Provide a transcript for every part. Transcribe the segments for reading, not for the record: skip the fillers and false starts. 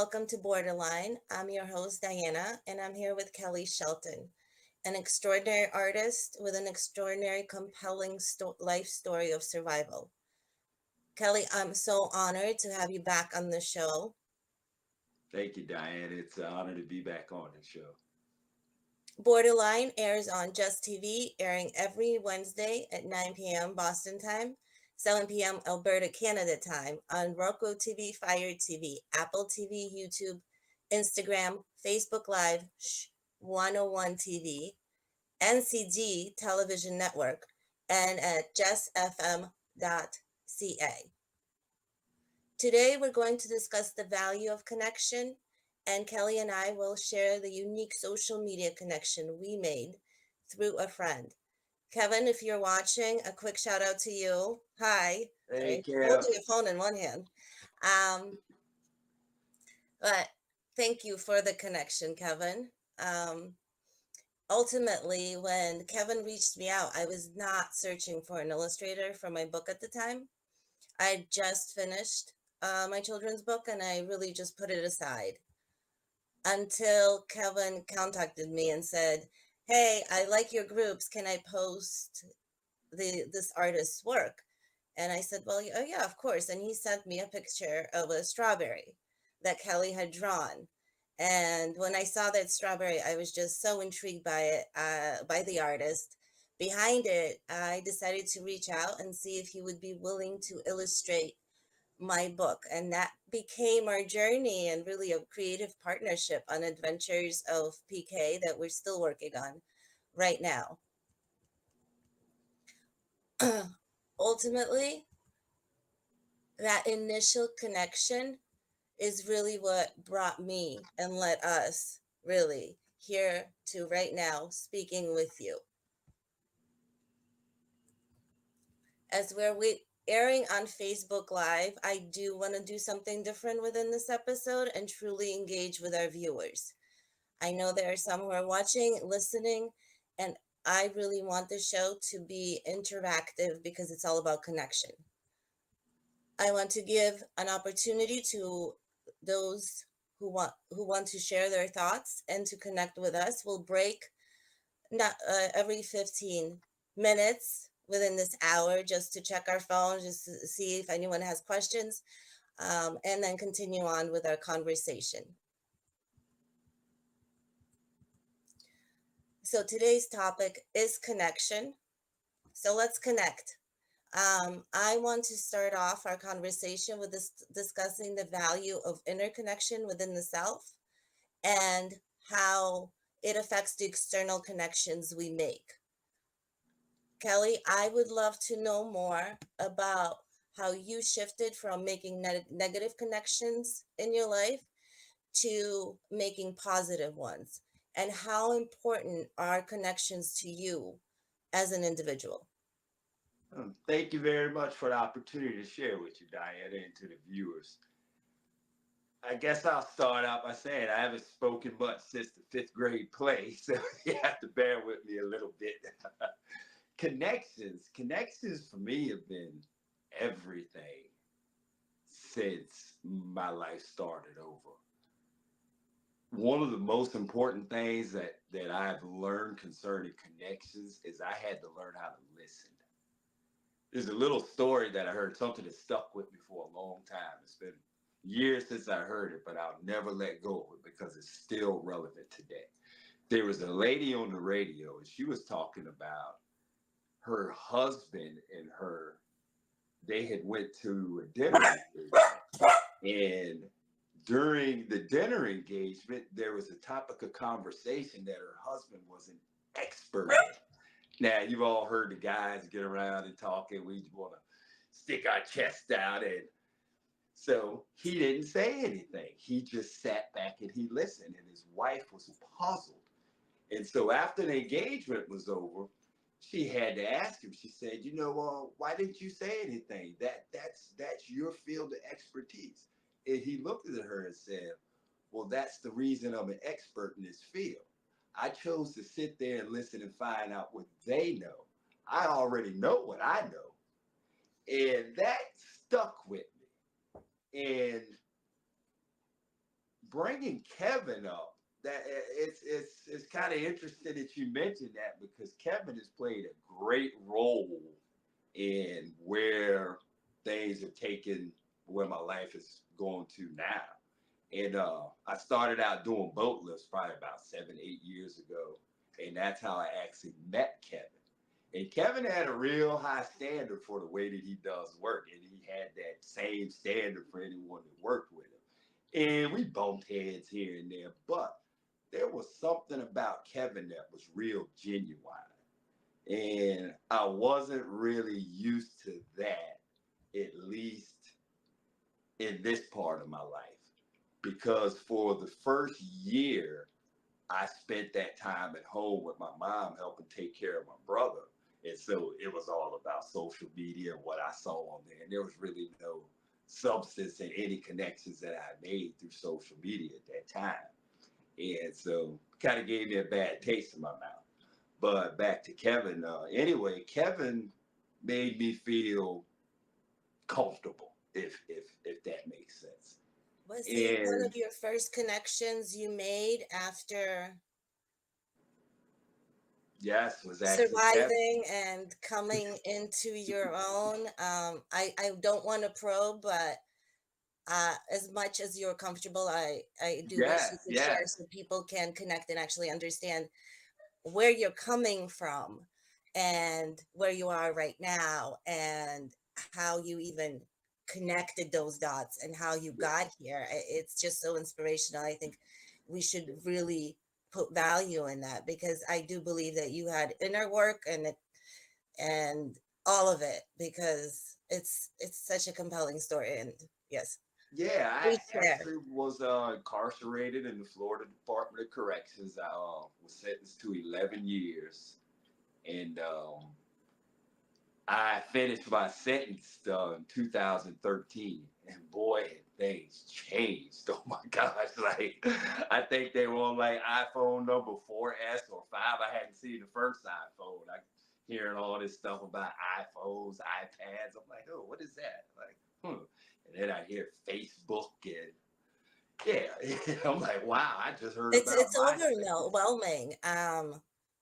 Welcome to Borderline. I'm your host, Diana, and I'm here with Kelly Shelton, an extraordinary artist with an extraordinary, compelling life story of survival. Kelly, I'm so honored to have you back on the show. Thank you, Diane. It's an honor to be back on the show. Borderline airs on Just TV, airing every Wednesday at 9 p.m. Boston time, 7 p.m. Alberta, Canada time on Roku TV, Fire TV, Apple TV, YouTube, Instagram, Facebook Live, 101 TV, NCG Television Network, and at jessfm.ca. Today, we're going to discuss the value of connection, and Kelly and I will share the unique social media connection we made through a friend. Kevin, if you're watching, a quick shout out to you. Hi. Hey, Sorry, Kel. holding your phone in one hand. Um, but thank you for the connection, Kevin. Um, Ultimately, when Kevin reached me out, I was not searching for an illustrator for my book at the time. I just finished my children's book and I really just put it aside until Kevin contacted me and said, "Hey, I like your groups. Can I post this artist's work?" And I said, "Well, oh, yeah, of course." And he sent me a picture of a strawberry that Kelly had drawn. And when I saw that strawberry, I was just so intrigued by it, by the artist behind it. I decided to reach out and see if he would be willing to illustrate my book. And that became our journey and really a creative partnership on Adventures of PK that we're still working on right now. Ultimately, that initial connection is really what brought me and led us really here to right now speaking with you. As we airing on Facebook Live, I do want to do something different within this episode and truly engage with our viewers. I know there are some who are watching, listening, and I really want the show to be interactive because it's all about connection. I want to give an opportunity to those who want to share their thoughts and to connect with us. We'll break not every 15 minutes within this hour just to check our phones, just to see if anyone has questions, and then continue on with our conversation. So today's topic is connection. So let's connect. I want to start off our conversation with this discussing the value of interconnection within the self and how it affects the external connections we make. Kelly, I would love to know more about how you shifted from making negative connections in your life to making positive ones, and how important are connections to you as an individual. Thank you very much for the opportunity to share with you, Diana, and to the viewers. I guess I'll start out by saying I haven't spoken much since the fifth grade play, so you have to bear with me a little bit. Connections for me have been everything since my life started over. One of the most important things that I've learned concerning connections is I had to learn how to listen. There's a little story that I heard, something that stuck with me for a long time. It's been years since I heard it, but I'll never let go of it because it's still relevant today. There was a lady on the radio, and she was talking about her husband and her. They had went to a dinner and during the dinner engagement, there was a topic of conversation that her husband was an expert in. Now, you've all heard the guys get around and talk, and we want to stick our chest out. And so he didn't say anything. He just sat back and he listened, and his wife was puzzled. And so after the engagement was over, she had to ask him. She said, why didn't you say anything? That's your field of expertise. And he looked at her and said, well, that's the reason I'm an expert in this field. I chose to sit there and listen and find out what they know. I already know what I know. And that stuck with me. And bringing Kevin up, that it's kind of interesting that you mentioned that, because Kevin has played a great role in where things are taking, where my life is going to now. And I started out doing boat lifts probably about 7, 8 years ago, and that's how I actually met Kevin. And Kevin had a real high standard for the way that he does work, and he had that same standard for anyone that worked with him. And we bumped heads here and there, but there was something about Kevin that was real genuine. And I wasn't really used to that, at least in this part of my life. Because for the first year, I spent that time at home with my mom helping take care of my brother. And so it was all about social media and what I saw on there. And there was really no substance in any connections that I made through social media at that time. And so kind of gave me a bad taste in my mouth. But back to Kevin. Anyway, Kevin made me feel comfortable, if that makes sense. Was he one And of your first connections you made after yes, was actually Kevin. surviving and coming into your own? I don't want to probe, but as much as you're comfortable, I do wish you Yes, could share yes. so people can connect and actually understand where you're coming from and where you are right now and how you even connected those dots and how you Yeah. got here. It's just so inspirational. I think we should really put value in that because I do believe that you had inner work and all of it because it's such a compelling story and yes, Yeah, I please share. actually was incarcerated in the Florida Department of Corrections. I was sentenced to 11 years. And I finished my sentence in 2013. And boy, had things changed. Oh my gosh. Like, I think they were on like iPhone number 4S or 5. I hadn't seen the first iPhone. I hearing all this stuff about iPhones, iPads. I'm like, oh, what is that? Like, And then I hear Facebook and yeah, I'm like, wow, I just heard about It's MySpace. overwhelming.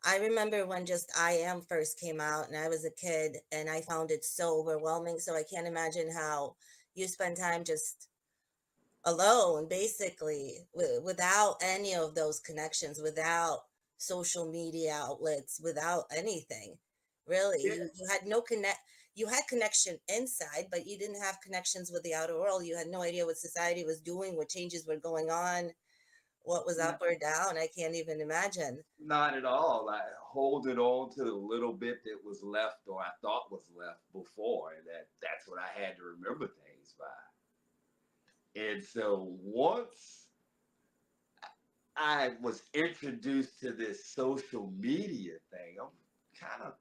I remember when just I Am first came out and I was a kid and I found it so overwhelming. So I can't imagine how you spend time just alone, basically, without any of those connections, without social media outlets, without anything. Really, Yeah, you had no connect. You had connection inside, but you didn't have connections with the outer world. You had no idea what society was doing, what changes were going on, what was up or down. I can't even imagine. not at all. I holding on to the little bit that was left, or I thought was left before, and that's what I had to remember things by. And so once I was introduced to this social media thing, I'm kind of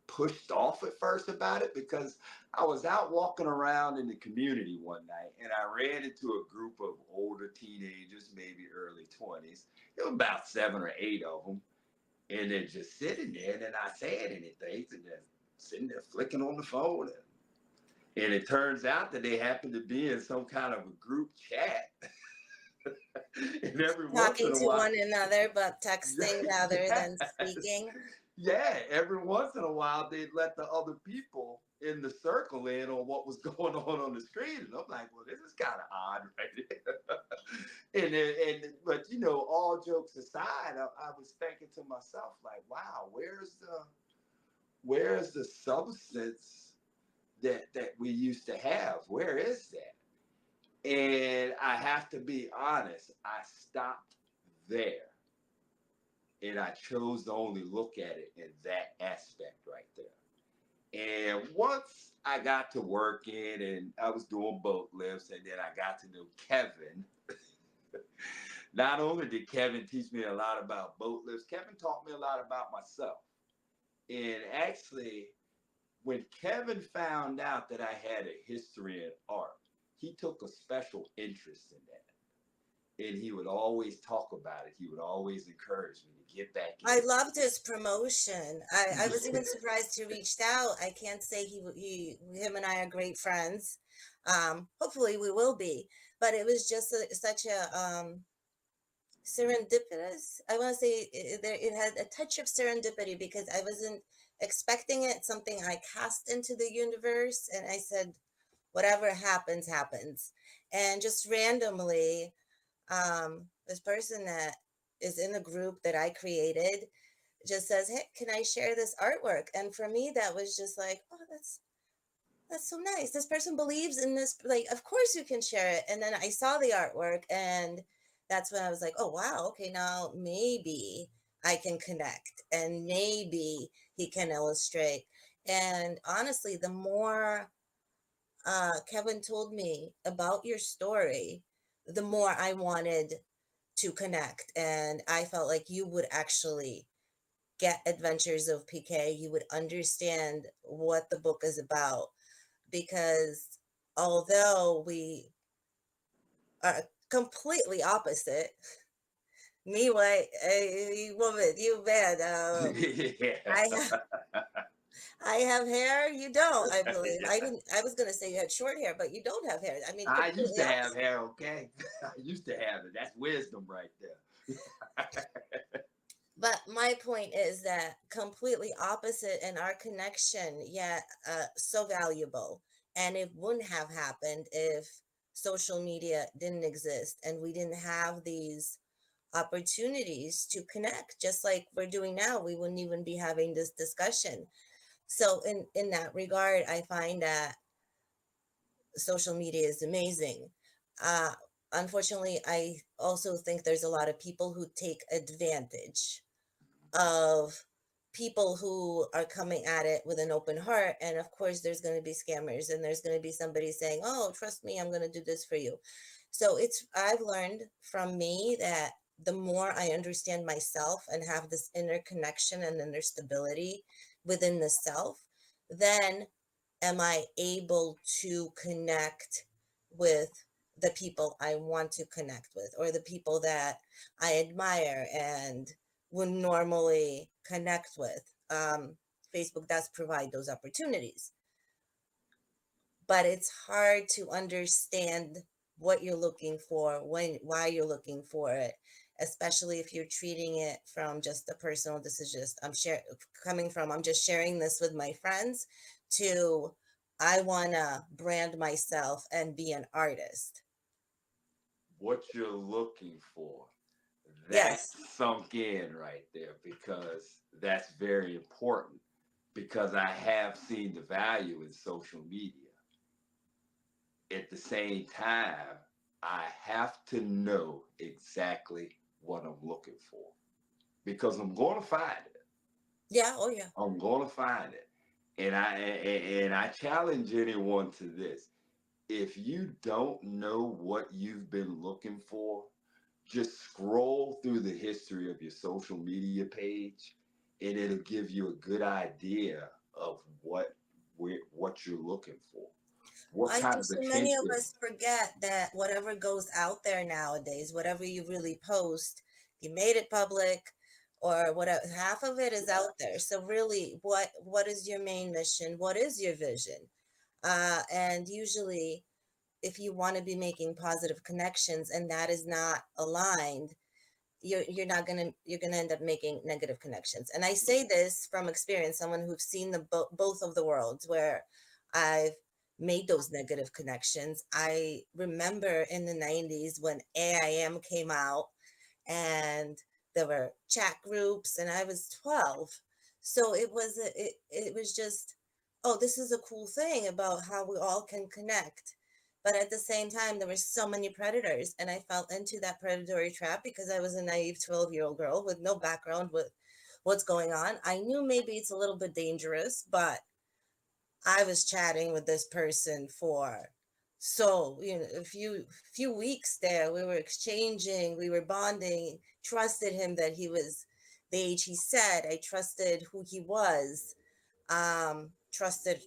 pushed off at first about it, because I was out walking around in the community one night and I ran into a group of older teenagers, maybe early 20s. There were about 7 or 8 of them, and they're just sitting there and they're not saying anything. And they're sitting there flicking on the phone. And it turns out that they happen to be in some kind of a group chat. And every once in Talking a to while, one another, but texting rather than yes, speaking. yeah, every once in a while they'd let the other people in the circle in on what was going on the screen, and I'm like, well, this is kind of odd, right? And but all jokes aside, I was thinking to myself, like, wow, where's the substance that we used to have? Where is that? And I have to be honest, I stopped there. And I chose to only look at it in that aspect right there. And once I got to working and I was doing boat lifts, and then I got to know Kevin. Not only did Kevin teach me a lot about boat lifts, Kevin taught me a lot about myself. And actually, when Kevin found out that I had a history in art, he took a special interest in that. And he would always talk about it. He would always encourage me to get back I into loved his promotion. I was it. even surprised he reached out. I can't say him and I are great friends. Hopefully we will be, but it was just such a serendipitous. I want to say it had a touch of serendipity because I wasn't expecting it. Something I cast into the universe, and I said, whatever happens, happens. And just randomly, this person that is in the group that I created just says, "Hey, can I share this artwork?" And for me, that was just like, "Oh, that's so nice. This person believes in this. Like, of course you can share it." And then I saw the artwork, and that's when I was like, "Oh, wow. Okay, now maybe I can connect, and maybe he can illustrate." And honestly, the more Kevin told me about your story, the more I wanted to connect. And I felt like you would actually get Adventures of PK. You would understand what the book is about. Because although we are completely opposite, me white, a woman, you man, Yeah. I have I have hair, you don't, I believe. I was gonna say you had short hair, but you don't have hair. I mean, I used completely to have opposite. hair, okay? I used to have it. That's wisdom right there. But my point is that completely opposite in our connection, yet so valuable. And it wouldn't have happened if social media didn't exist and we didn't have these opportunities to connect, just like we're doing now. We wouldn't even be having this discussion. So in that regard, I find that social media is amazing. Uh, Unfortunately, I also think there's a lot of people who take advantage of people who are coming at it with an open heart. And of course, there's going to be scammers, and there's going to be somebody saying, "Oh, trust me, I'm going to do this for you." So I've learned from me that the more I understand myself and have this inner connection and inner stability within the self, then am I able to connect with the people I want to connect with, or the people that I admire and would normally connect with. Facebook does provide those opportunities, but it's hard to understand what you're looking for, why you're looking for it, especially if you're treating it from just a personal, this is just I'm just sharing this with my friends, to I want to brand myself and be an artist. What you're looking for, that Yes. sunk in right there because that's very important. Because I have seen the value in social media. At the same time, I have to know exactly what I'm looking for because I'm going to find it. Yeah. Oh yeah. I'm going to find it. And I challenge anyone to this. If you don't know what you've been looking for, just scroll through the history of your social media page and it'll give you a good idea of what you're looking for. What I kind think of so many of attention. us forget that whatever goes out there nowadays, whatever you really post, you made it public, or whatever, half of it is out there. So really, what is your main mission? What is your vision? And usually, if you want to be making positive connections and that is not aligned, you're gonna end up making negative connections. And I say this from experience, someone who's seen both of the worlds, where I've made those negative connections. I remember in the 90s when AIM came out, and there were chat groups, and I was 12. So it was just, oh, this is a cool thing about how we all can connect. But at the same time, there were so many predators, and I fell into that predatory trap because I was a naive 12-year-old girl with no background with what's going on. I knew maybe it's a little bit dangerous, but I was chatting with this person for, so a few weeks there. We were exchanging, we were bonding, trusted him that he was the age he said. I trusted who he was, trusted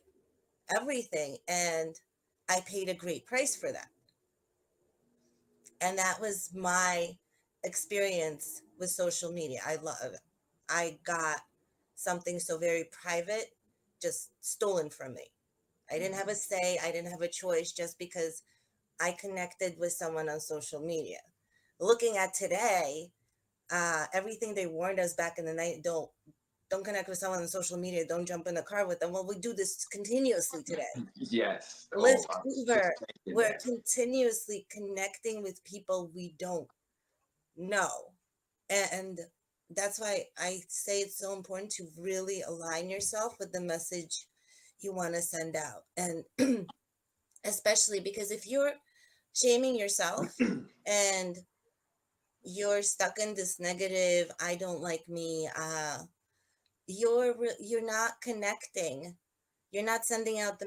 everything, and I paid a great price for that. And that was my experience with social media. I got something so very private just stolen from me. I didn't have a say. I didn't have a choice just because I connected with someone on social media. Looking at today, everything they warned us back in the night, don't connect with someone on social media, don't jump in the car with them. Well, we do this continuously today. Yes. Oh, Lyft, I was just Uber, thinking we're that. continuously connecting with people we don't know. And that's why I say it's so important to really align yourself with the message you want to send out. And especially because if you're shaming yourself and you're stuck in this negative, I don't like me, you're not connecting. You're not sending out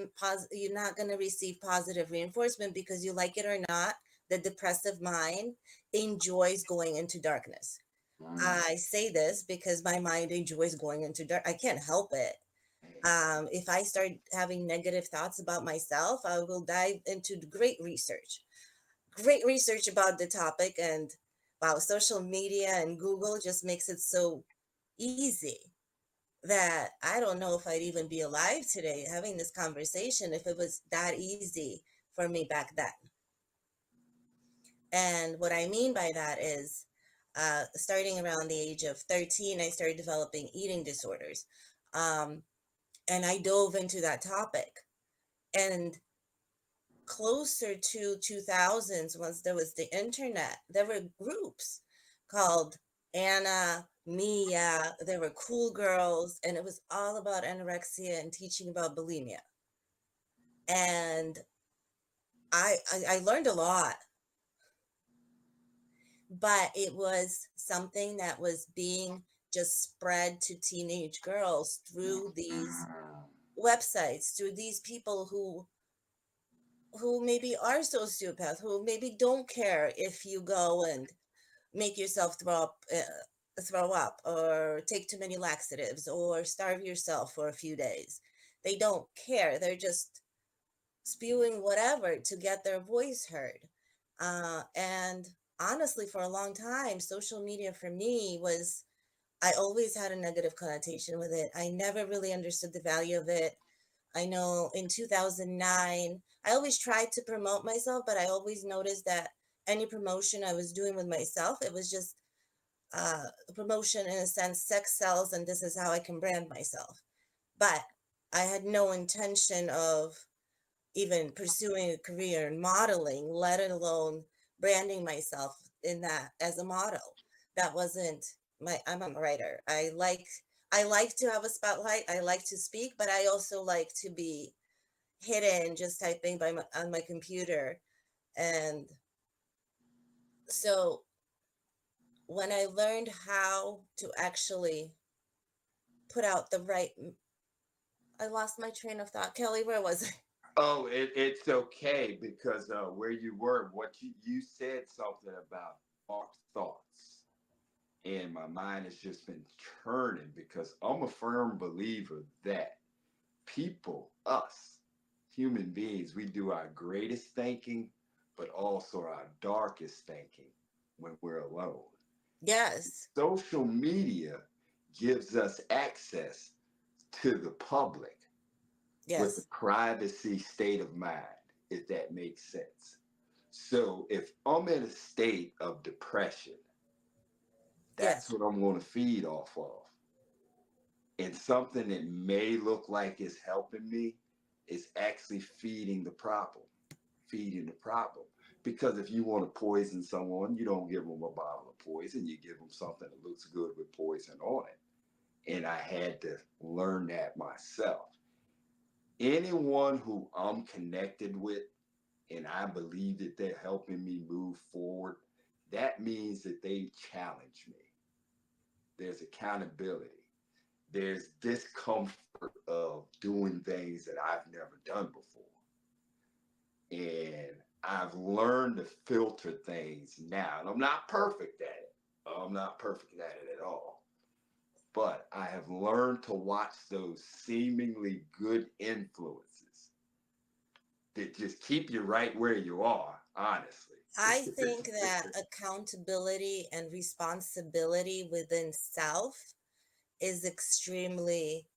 you're not going to receive positive reinforcement, because you like it or not, the depressive mind enjoys going into darkness. Mm, I say this because my mind enjoys going into dark. I can't help it. If I start having negative thoughts about myself, I will dive into great research about the topic. And wow, social media and Google just makes it so easy that I don't know if I'd even be alive today having this conversation if it was that easy for me back then. And what I mean by that is, starting around the age of 13, I started developing eating disorders. Um, and I dove into that topic. And closer to 2000s, once there was the internet, there were groups called Anna, Mia, there were cool girls, and it was all about anorexia and teaching about bulimia. And I learned a lot, but it was something that was being just spread to teenage girls through these mm, websites, through these people who maybe are sociopaths, who maybe don't care if you go and make yourself throw up or take too many laxatives or starve yourself for a few days. They don't care. They're just spewing whatever to get their voice heard. And honestly, for a long time, social media for me was, I always had a negative connotation with it. I never really understood the value of it. I know in 2009, I always tried to promote myself, but I always noticed that any promotion I was doing with myself, it was just promotion in a sense, sex sells, and this is how I can brand myself. But I had no intention of even pursuing a career in modeling, let alone branding myself in that as a model. That wasn't I'm a writer. I like to have a spotlight. I like to speak, but I also like to be hidden just typing on my computer. And so when I learned how to actually put out the right, I lost my train of thought. Kelly, where was I? Oh, it's okay because where you were, what you said something about dark thoughts, and my mind has just been churning because I'm a firm believer that people, us, human beings, we do our greatest thinking, but also our darkest thinking when we're alone. Yes, Social media gives us access to the public with a yes, privacy state of mind, if that makes sense. So if I'm in a state of depression, that's yes, what I'm going to feed off of. And something that may look like it's helping me is actually feeding the problem. Because if you want to poison someone, you don't give them a bottle of poison, you give them something that looks good with poison on it. And I had to learn that myself. Anyone who I'm connected with and I believe that they're helping me move forward, that means that they challenge me. There's accountability. There's discomfort of doing things that I've never done before. And I've learned to filter things now. And I'm not perfect at it. I'm not perfect at it at all. But I have learned to watch those seemingly good influences that just keep you right where you are, honestly. I think that accountability and responsibility within self is extremely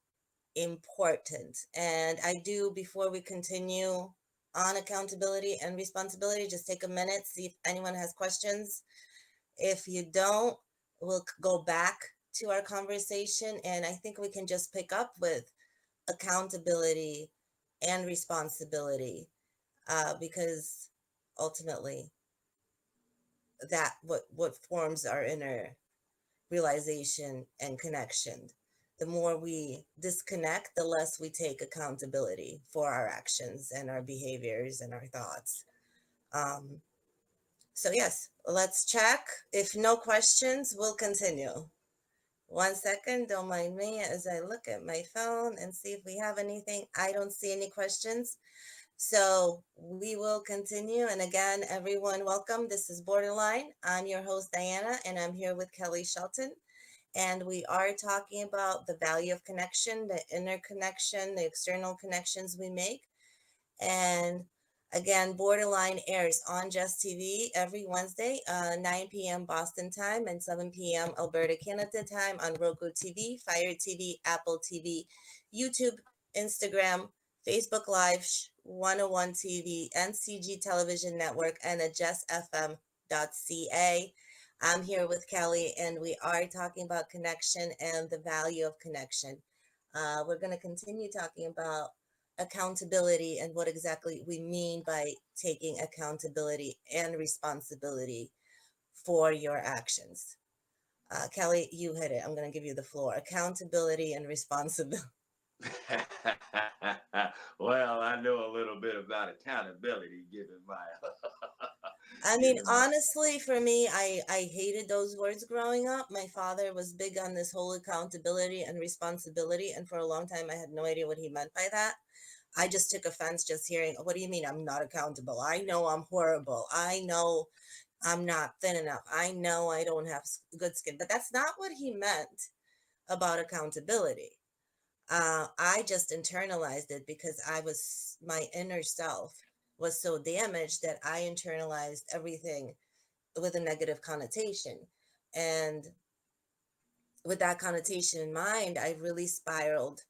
important. And I do, before we continue on accountability and responsibility, just take a minute, see if anyone has questions. If you don't, we'll go back to our conversation, and I think we can just pick up with accountability and responsibility, because ultimately that what forms our inner realization and connection. The more we disconnect, the less we take accountability for our actions and our behaviors and our thoughts. Um, so, yes, let's check. If no questions, we'll continue. 1 second, don't mind me as I look at my phone and see if we have anything. I don't see any questions. So we will continue. And again, everyone, welcome. This is Borderline. I'm your host, Diana, and I'm here with Kelly Shelton. And we are talking about the value of connection, the inner connection, the external connections we make. And again, Borderline airs on Jess TV every Wednesday, 9 p.m. Boston time and 7 p.m. Alberta, Canada time on Roku TV, Fire TV, Apple TV, YouTube, Instagram, Facebook Live, 101 TV, NCG Television Network, and at jessfm.ca. I'm here with Kelly, and we are talking about connection and the value of connection. We're going to continue talking about accountability and what exactly we mean by taking accountability and responsibility for your actions. Kelly, you hit it. I'm going to give you the floor. Accountability and responsibility. Well, I know a little bit about accountability, given my. I mean, honestly, for me, I hated those words growing up. My father was big on this whole accountability and responsibility. And for a long time, I had no idea what he meant by that. I just took offense just hearing, what do you mean I'm not accountable? I know I'm horrible. I know I'm not thin enough. I know I don't have good skin. But that's not what he meant about accountability. I just internalized it because my inner self was so damaged that I internalized everything with a negative connotation. And with that connotation in mind, I really spiraled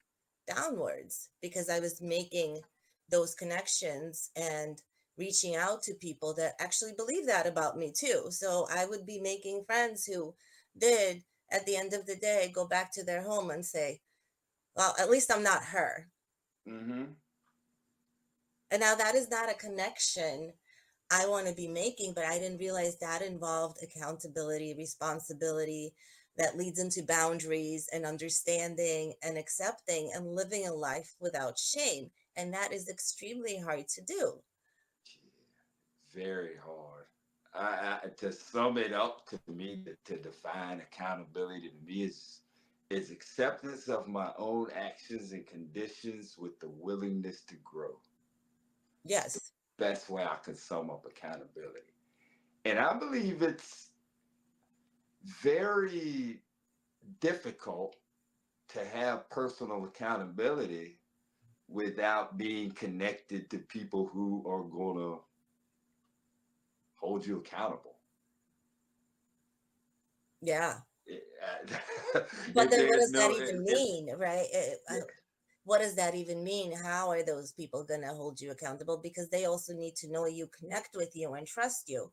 downwards because I was making those connections and reaching out to people that actually believe that about me too. So I would be making friends who did, at the end of the day, go back to their home and say, well, at least I'm not her. Mm-hmm. And now that is not a connection I want to be making, but I didn't realize that involved accountability, responsibility, that leads into boundaries and understanding and accepting and living a life without shame. And that is extremely hard to do. Very hard. To sum it up to me, to define accountability to me is acceptance of my own actions and conditions with the willingness to grow. Yes. Best way I can sum up accountability. And I believe it's very difficult to have personal accountability without being connected to people who are going to hold you accountable. Yeah. But If then what there's does that no, even if, mean, right? What does that even mean? How are those people going to hold you accountable? Because they also need to know you, connect with you, and trust you.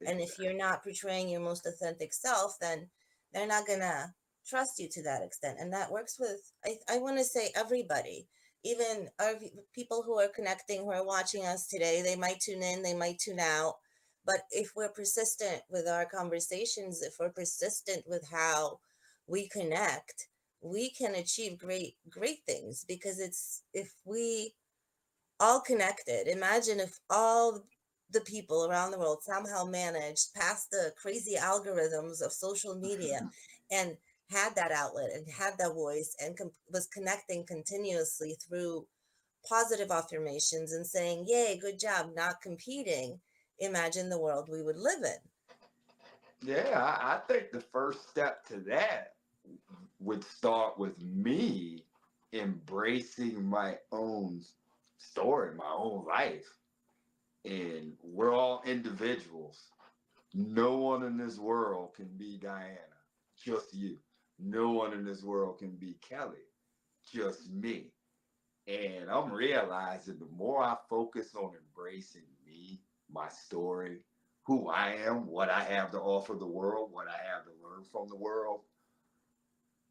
And if you're not portraying your most authentic self, then they're not going to trust you to that extent. And that works with, I want to say, everybody, even our people who are connecting, who are watching us today. They might tune in, they might tune out. But if we're persistent with our conversations, if we're persistent with how we connect, we can achieve great things, because it's, if we all connected, imagine if all the people around the world somehow managed past the crazy algorithms of social media and had that outlet and had that voice and was connecting continuously through positive affirmations and saying, yay, good job, not competing. Imagine the world we would live in. yeah, I think the first step to that would start with me embracing my own story, my own life. And we're all individuals. No one in this world can be Diana, just you. No one in this world can be Kelly. just me. And I'm realizing the more I focus on embracing me, my story, who I am, what I have to offer the world, what I have to learn from the world,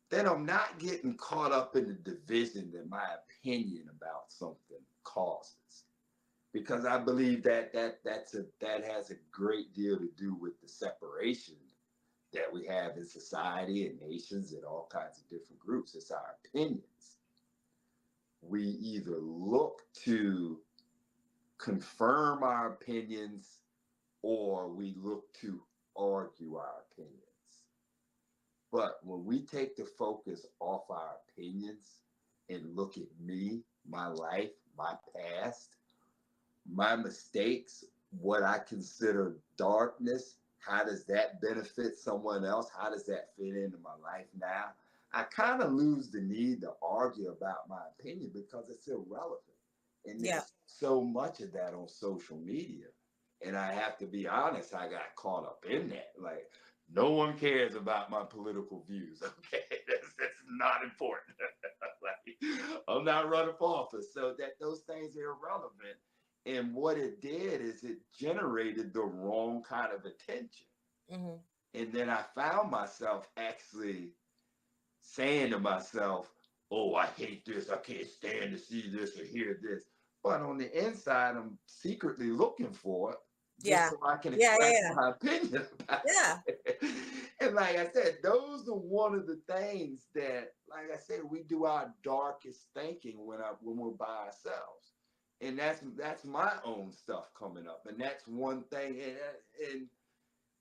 then I'm not getting caught up in the division that my opinion about something causes. Because I believe that has a great deal to do with the separation that we have in society and nations and all kinds of different groups. It's our opinions. We either look to confirm our opinions or we look to argue our opinions. But when we take the focus off our opinions and look at me, my life, my past, my mistakes, what I consider darkness, how does that benefit someone else? How does that fit into my life now? I kind of lose the need to argue about my opinion because it's irrelevant. And Yeah. there's so much of that on social media. And I have to be honest, I got caught up in that. Like, no one cares about my political views. Okay, that's not important. Like, I'm not running for office, so that those things are irrelevant. And what it did is it generated the wrong kind of attention. Mm-hmm. And then I found myself actually saying to myself, oh, I hate this. I can't stand to see this or hear this. But on the inside, I'm secretly looking for it just Yeah. so I can Yeah. express Yeah. my opinion about Yeah. it. And like I said, those are one of the things that, like I said, we do our darkest thinking when we're by ourselves. And that's my own stuff coming up. And that's one thing. And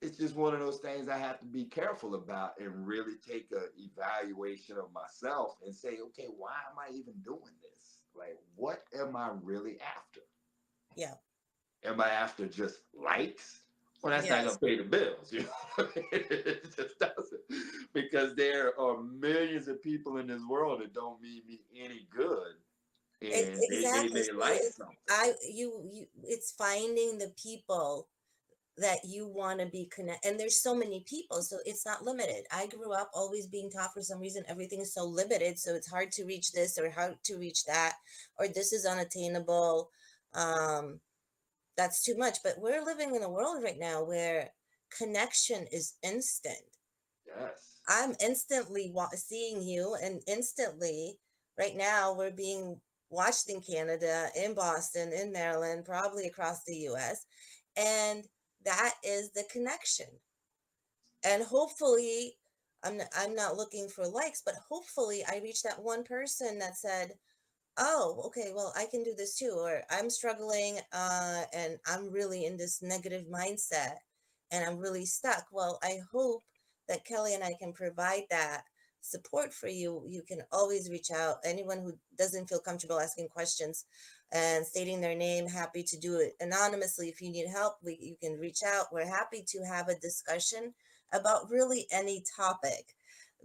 it's just one of those things I have to be careful about and really take a evaluation of myself and say, okay, why am I even doing this? Like, what am I really after? Yeah. Am I after just likes? Well, that's not gonna Yes. pay the bills, you know. It just doesn't, because there are millions of people in this world that don't mean me any good, and they Exactly. may So like it's something. it's finding the people that you want to be connect, and there's so many people, so it's not limited. I grew up always being taught, for some reason everything is so limited, so it's hard to reach this or hard to reach that, or this is unattainable. um that's too much. But we're living in a world right now where connection is instant. Yes. I'm instantly seeing you, and instantly right now we're being watched in Canada, in Boston, in Maryland, probably across the US. And that is the connection. And hopefully, I'm not looking for likes, but hopefully I reach that one person that said, oh, okay, well, I can do this too, or I'm struggling, and I'm really in this negative mindset and I'm really stuck. Well, I hope that Kelly and I can provide that support for you. You can always reach out. Anyone who doesn't feel comfortable asking questions and stating their name, happy to do it anonymously. If you need help, you can reach out. We're happy to have a discussion about really any topic,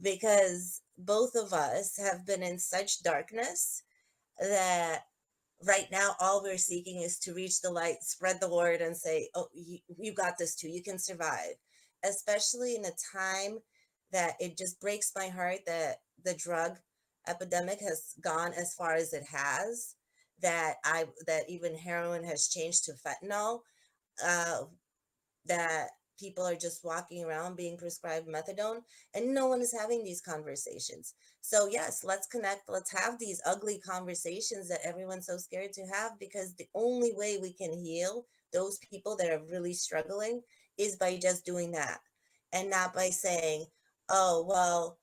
because both of us have been in such darkness that right now all we're seeking is to reach the light, spread the word, and say, oh, you got this too, you can survive. Especially in a time that it just breaks my heart that the drug epidemic has gone as far as it has, that even heroin has changed to fentanyl, uh, that people are just walking around being prescribed methadone, and no one is having these conversations. So yes, let's connect, let's have these ugly conversations that everyone's so scared to have, because the only way we can heal those people that are really struggling is by just doing that, and not by saying, oh well,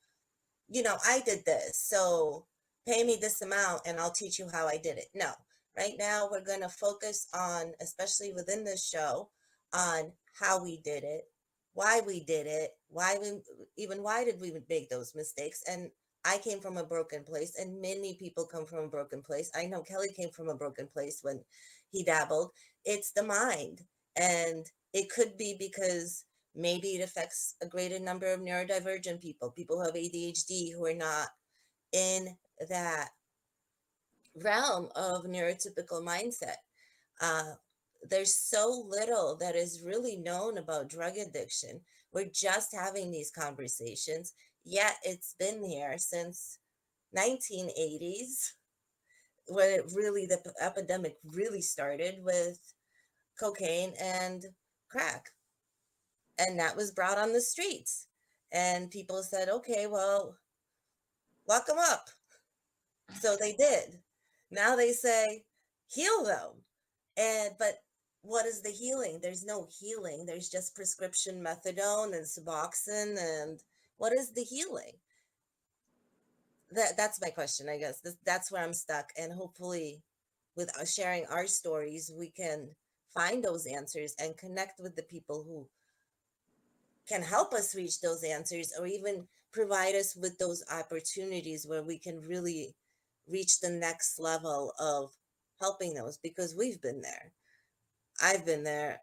I did this, so pay me this amount and I'll teach you how I did it. No, right now we're going to focus on, especially within this show, on how we did it, why we did it, why did we make those mistakes. And I came from a broken place, and many people come from a broken place. I know Kelly came from a broken place when he dabbled. It's the mind. And it could be because maybe it affects a greater number of neurodivergent people, people who have ADHD, who are not in that realm of neurotypical mindset. Uh, there's so little that is really known about drug addiction. We're just having these conversations, yet it's been here since 1980s, when it really, the epidemic really started with cocaine and crack. And that was brought on the streets. And people said, okay, well, lock them up. So they did. Now they say, heal them. But what is the healing? There's no healing. There's just prescription methadone and Suboxone. And what is the healing? That's my question, I guess. That's where I'm stuck. And hopefully, with sharing our stories, we can find those answers and connect with the people who can help us reach those answers, or even provide us with those opportunities where we can really reach the next level of helping those, because we've been there. I've been there.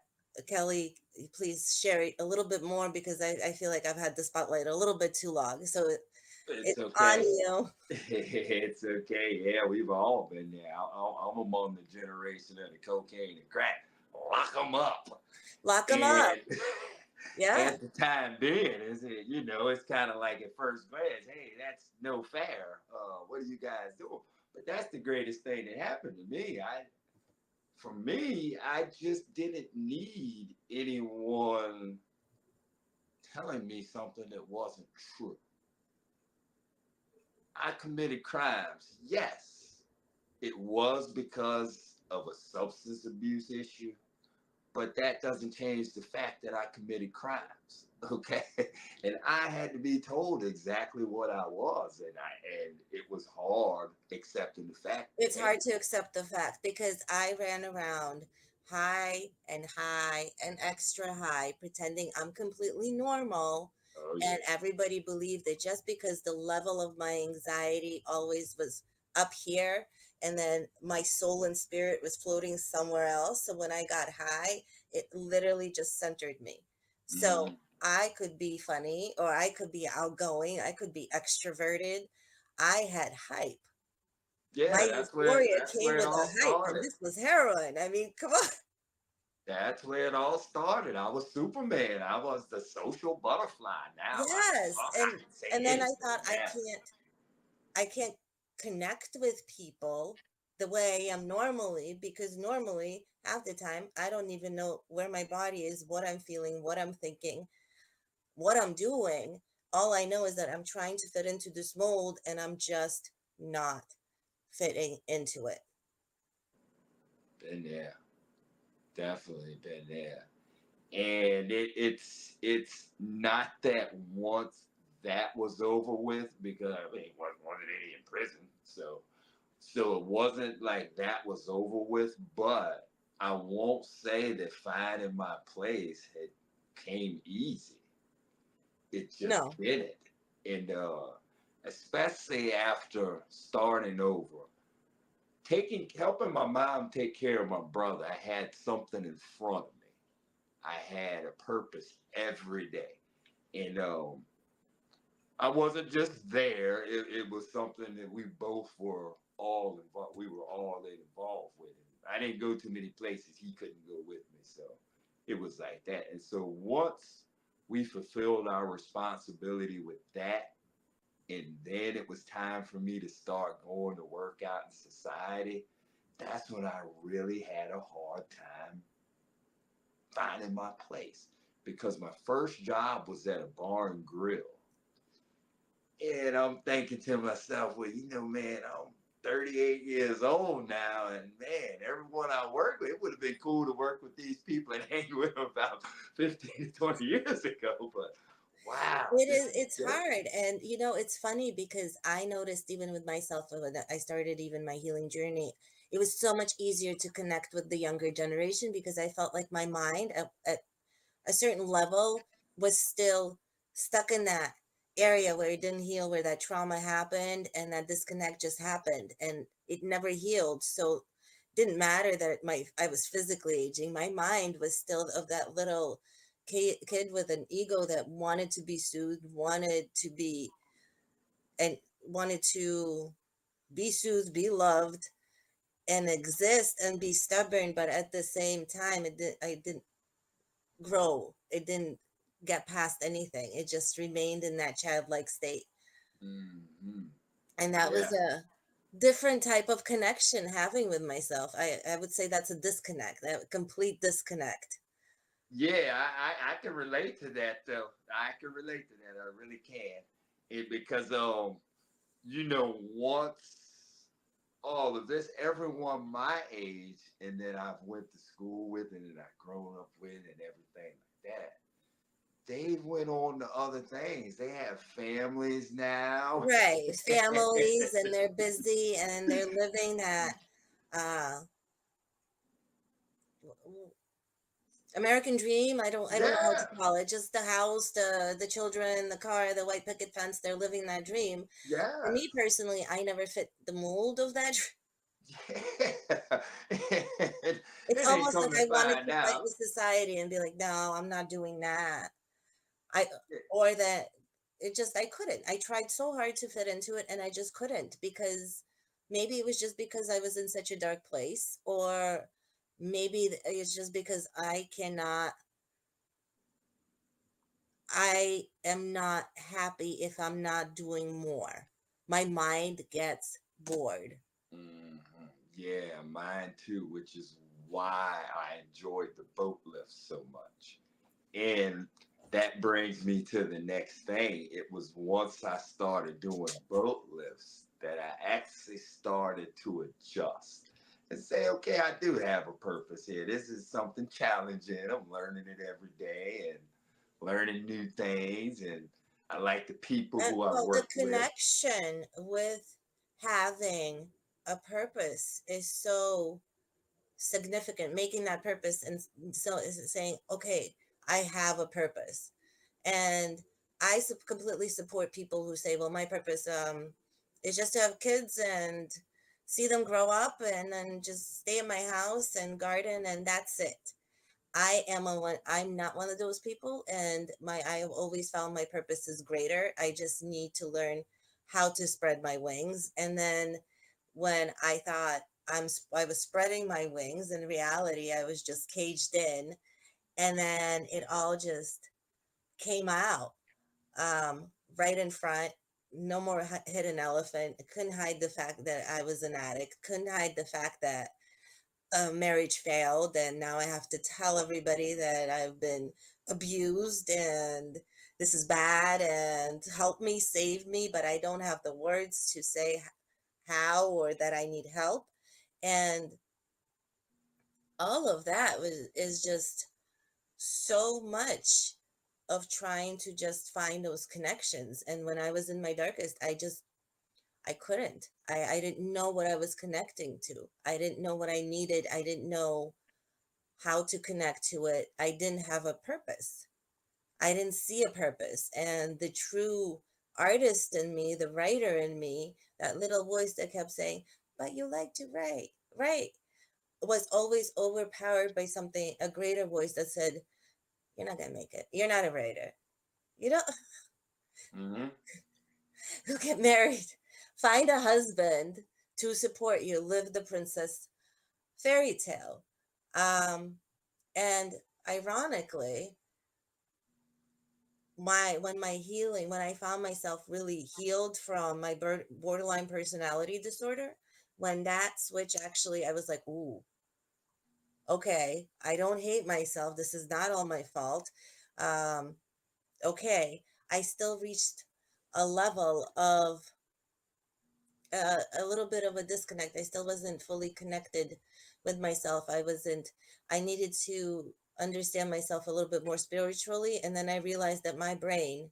Kelly, please share a little bit more, because I feel like I've had the spotlight a little bit too long. So It's it's on okay. you. It's okay. Yeah, we've all been there. I'm among the generation of the cocaine and crack. Lock them up. Lock them up. And Yeah. at the time being, is it, it's kind of like at first glance, hey, that's no fair. What are you guys doing? But that's the greatest thing that happened to me. For me, I just didn't need anyone telling me something that wasn't true. I committed crimes. Yes, it was because of a substance abuse issue, but that doesn't change the fact that I committed crimes. Okay, and I had to be told exactly what I was, and it was hard accepting the fact that, It's hey, hard to accept the fact, because I ran around high and extra high, pretending I'm completely normal. oh And yeah, everybody believed that just because the level of my anxiety always was up here, and then my soul and spirit was floating somewhere else. So when I got high, it literally just centered me. So mm, I could be funny, or I could be outgoing, I could be extroverted. I had hype. My yeah, euphoria that's came where it with all a hype, and started. this was heroin. I mean, come on. That's where it all started. I was Superman. I was the social butterfly. Now I can Yes. talk. I And can say and then I anything thought, now. I can't connect with people the way I am normally, because normally half the time I don't even know where my body is, what I'm feeling, what I'm thinking, what I'm doing. All I know is that I'm trying to fit into this mold, and I'm just not fitting into it. Been there. Definitely been there. And it's not that once that was over with, because I mean, wasn't any in prison, so it wasn't like that was over with. But I won't say that finding my place had came easy. It just No. didn't, and especially after starting over, taking helping my mom take care of my brother, I had something in front of me. I had a purpose every day. And I wasn't just there. It was something that we both were all involved. We were all involved with. And I didn't go too many places. He couldn't go with me. So it was like that. And so once we fulfilled our responsibility with that, and then it was time for me to start going to work out in society, that's when I really had a hard time finding my place, because my first job was at a bar and grill. And I'm thinking to myself, well, man, I'm 38 years old now, and man, everyone I work with, it would have been cool to work with these people and hang with them about 15 to 20 years ago. But wow, It this is, is it's different. hard. And it's funny, because I noticed even with myself when I started even my healing journey, it was so much easier to connect with the younger generation, because I felt like my mind at a certain level was still stuck in that area where it didn't heal, where that trauma happened, and that disconnect just happened, and it never healed. So it didn't matter that I was physically aging. My mind was still of that little kid with an ego that wanted to be soothed, and wanted to be soothed, be loved, and exist and be stubborn. But at the same time, I didn't grow. It didn't get past anything. It just remained in that childlike state. Mm-hmm. And that Yeah. was a different type of connection having with myself. I would say that's a disconnect, a complete disconnect. Yeah, I can relate to that though. I can relate to that. I really can. It because once all of this, everyone my age, and then I've went to school with and then I've grown up with and everything like that. They went on to other things. They have families now. Right. Families, and they're busy and they're living that uh American dream. I don't know how to Yeah. call it. Just the house, the children, the car, the white picket fence, they're living that dream. For Yes. me personally, I never fit the mold of that. Yeah. And It's then almost come like to I wanted find to fight out. with society and be like, no, I'm not doing that. I or that it just I couldn't. I tried so hard to fit into it and I just couldn't, because maybe it was just because I was in such a dark place, or maybe it's just because I am not happy if I'm not doing more. My mind gets bored. hmm Yeah, mine too, which is why I enjoyed the boat lift so much. And that brings me to the next thing. It was once I started doing boat lifts that I actually started to adjust and say, okay, I do have a purpose here. This is something challenging. I'm learning it every day and learning new things. And I like the people And who I well, the work with. connection with having a purpose is so significant. Making that purpose, and so is saying, okay, I have a purpose. And completely support people who say, well, my purpose is just to have kids and see them grow up and then just stay in my house and garden and that's it. I'm not one of those people, and I have always found my purpose is greater. I just need to learn how to spread my wings. And then when I thought I was spreading my wings, in reality I was just caged in, and then it all just came out, right in front. No more hidden elephant. Couldn't hide the fact that I was an addict. Couldn't hide the fact that marriage failed, and now I have to tell everybody that I've been abused and this is bad and help me, save me, but I don't have the words to say how or that I need help. And all of that is just so much of trying to just find those connections. And when I was in my darkest, I couldn't. I didn't know what I was connecting to. I didn't know what I needed. I didn't know how to connect to it. I didn't have a purpose. I didn't see a purpose. And the true artist in me, the writer in me, that little voice that kept saying, but you like to write, was always overpowered by something, a greater voice that said, you're not going to make it. You're not a writer. You don't, Hmm you get married, find a husband to support you, live the princess fairy tale. Um, and ironically, when I found myself really healed from my borderline personality disorder, when that switch actually, I was like, ooh, okay, I don't hate myself. This is not all my fault. Um, okay, I still reached a level of a little bit of a disconnect. I still wasn't fully connected with myself. I needed to understand myself a little bit more spiritually. And then I realized that my brain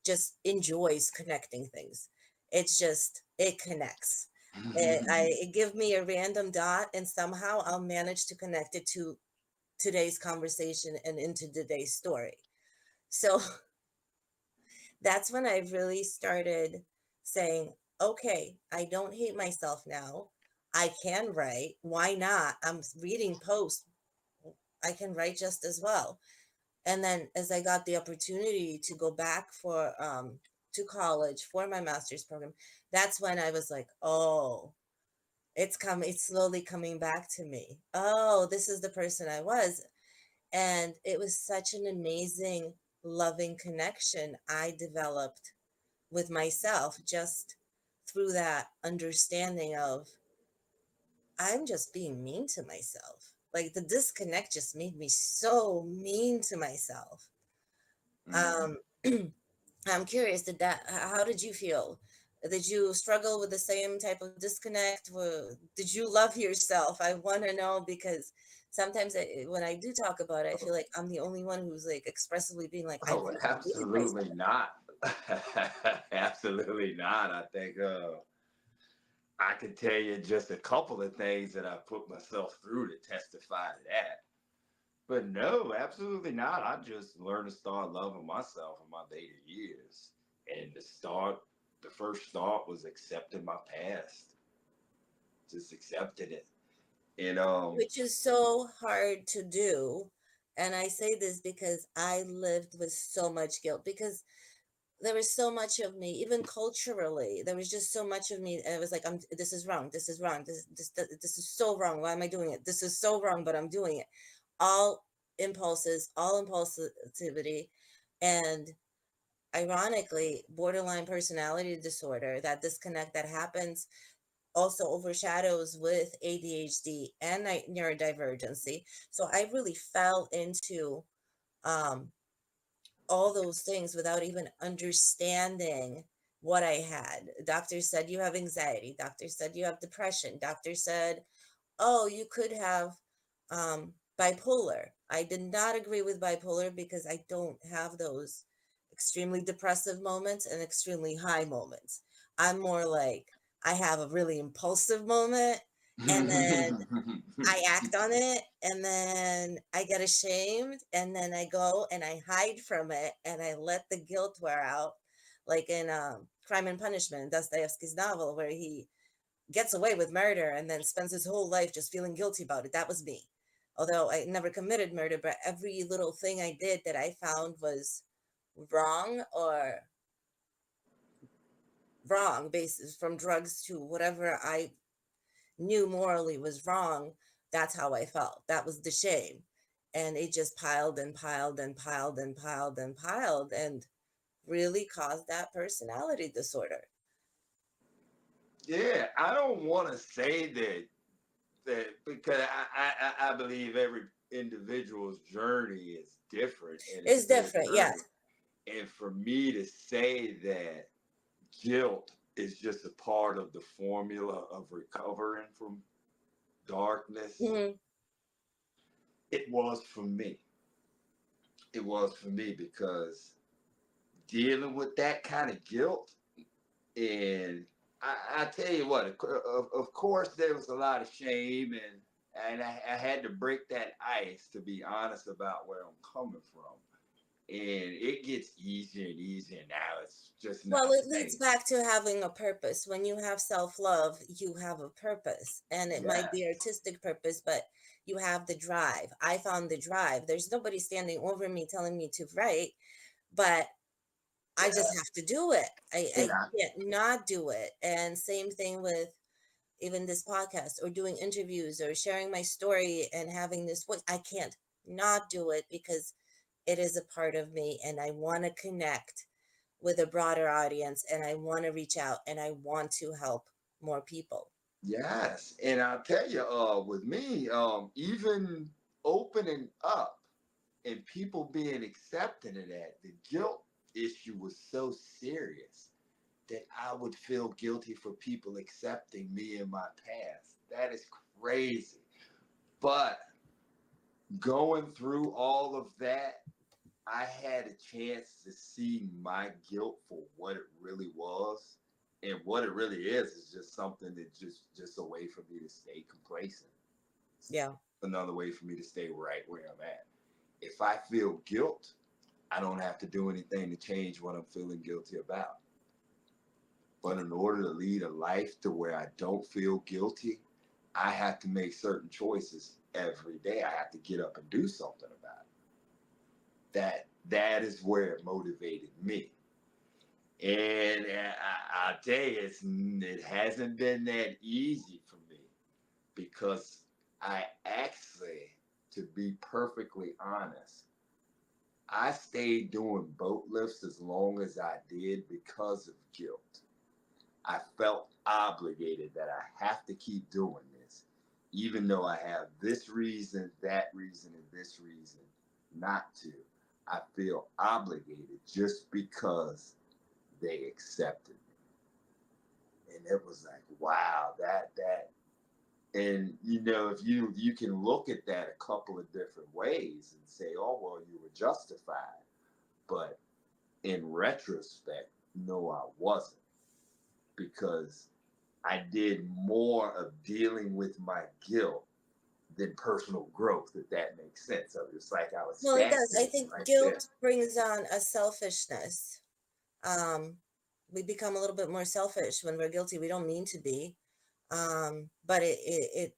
just enjoys connecting things. It connects. It give me a random dot and somehow I'll manage to connect it to today's conversation and into today's story. So that's when I really started saying, okay, I don't hate myself now. I can write. Why not? I'm reading posts. I can write just as well. And then as I got the opportunity to go back for to college for my master's program, that's when I was like, oh, it's slowly coming back to me. Oh, this is the person I was. And it was such an amazing, loving connection I developed with myself just through that understanding of I'm just being mean to myself. Like the disconnect just made me so mean to myself. Mhm. Um, I'm curious, how did you feel? Did you struggle with the same type of disconnect? Did you love yourself? I want to know because sometimes when I do talk about it, I feel like I'm the only one who's like expressively being like, I Oh, really hated myself. absolutely not. Absolutely not. I think I could tell you just a couple of things that I put myself through to testify to that. But no, absolutely not. I just learned to start loving myself in my later years. And the first start was accepting my past. Just accepted it. And Which is so hard to do. And I say this because I lived with so much guilt because there was so much of me, even culturally, there was just so much of me. And it was like, this is wrong. This is wrong. This is so wrong. Why am I doing it? This is so wrong, but I'm doing it. All impulses, all impulsivity. And ironically, borderline personality disorder, that disconnect that happens also overshadows with ADHD and neurodivergency. So I really fell into um, all those things without even understanding what I had. Doctor said you have anxiety. Doctor said you have depression. Doctor said, oh, you could have bipolar. I did not agree with bipolar because I don't have those extremely depressive moments and extremely high moments. I'm more like I have a really impulsive moment and then I act on it and then I get ashamed and then I go and I hide from it and I let the guilt wear out, like in Crime and Punishment, Dostoevsky's novel, where he gets away with murder and then spends his whole life just feeling guilty about it. That was me. Although I never committed murder, but every little thing I did that I found was wrong or wrong, basis from drugs to whatever I knew morally was wrong, that's how I felt. That was the shame. And it just piled and piled and piled and piled and piled and really caused that personality disorder. yeah, I don't want to say that because I believe every individual's journey is different and it's It's their different, yes. journey. And for me to say that guilt is just a part of the formula of recovering from darkness, Hmm. it was for me. It was for me because dealing with that kind of guilt, and I tell you what, of course, there was a lot of shame, and I had to break that ice to be honest about where I'm coming from. And it gets easier and easier now. It's just Well, not it the leads same. back to having a purpose. When you have self love, you have a purpose, and it might be Yes. artistic purpose, but you have the drive. I found the drive. There's nobody standing over me telling me to write, but I just Yeah. have to do it. I And I, can't not do it. And same thing with even this podcast or doing interviews or sharing my story and having this voice. I can't not do it because it is a part of me and I want to connect with a broader audience and I want to reach out and I want to help more people. yes. And I'll tell you, with me, even opening up and people being accepting of that, the guilt issue was so serious that I would feel guilty for people accepting me in my past. That is crazy. But going through all of that, I had a chance to see my guilt for what it really was. And what it really is just something that just a way for me to stay complacent. Yeah. Another way for me to stay right where I'm at. If I feel guilt, I don't have to do anything to change what I'm feeling guilty about. But in order to lead a life to where I don't feel guilty, I have to make certain choices every day. I have to get up and do something about it. That is where it motivated me. And I tell you, it hasn't been that easy for me because I actually, to be perfectly honest, I stayed doing boat lifts as long as I did because of guilt. I felt obligated that I have to keep doing this, even though I have this reason, that reason, and this reason not to. I feel obligated just because they accepted me. And it was like, wow, that and if you can look at that a couple of different ways and say, oh well, you were justified. But in retrospect, no, I wasn't, because I did more of dealing with my guilt than personal growth, if that makes sense. So it's like I was Well, it does. I stagnating think right there. guilt brings on a selfishness. Um, we become a little bit more selfish when we're guilty. We don't mean to be. But it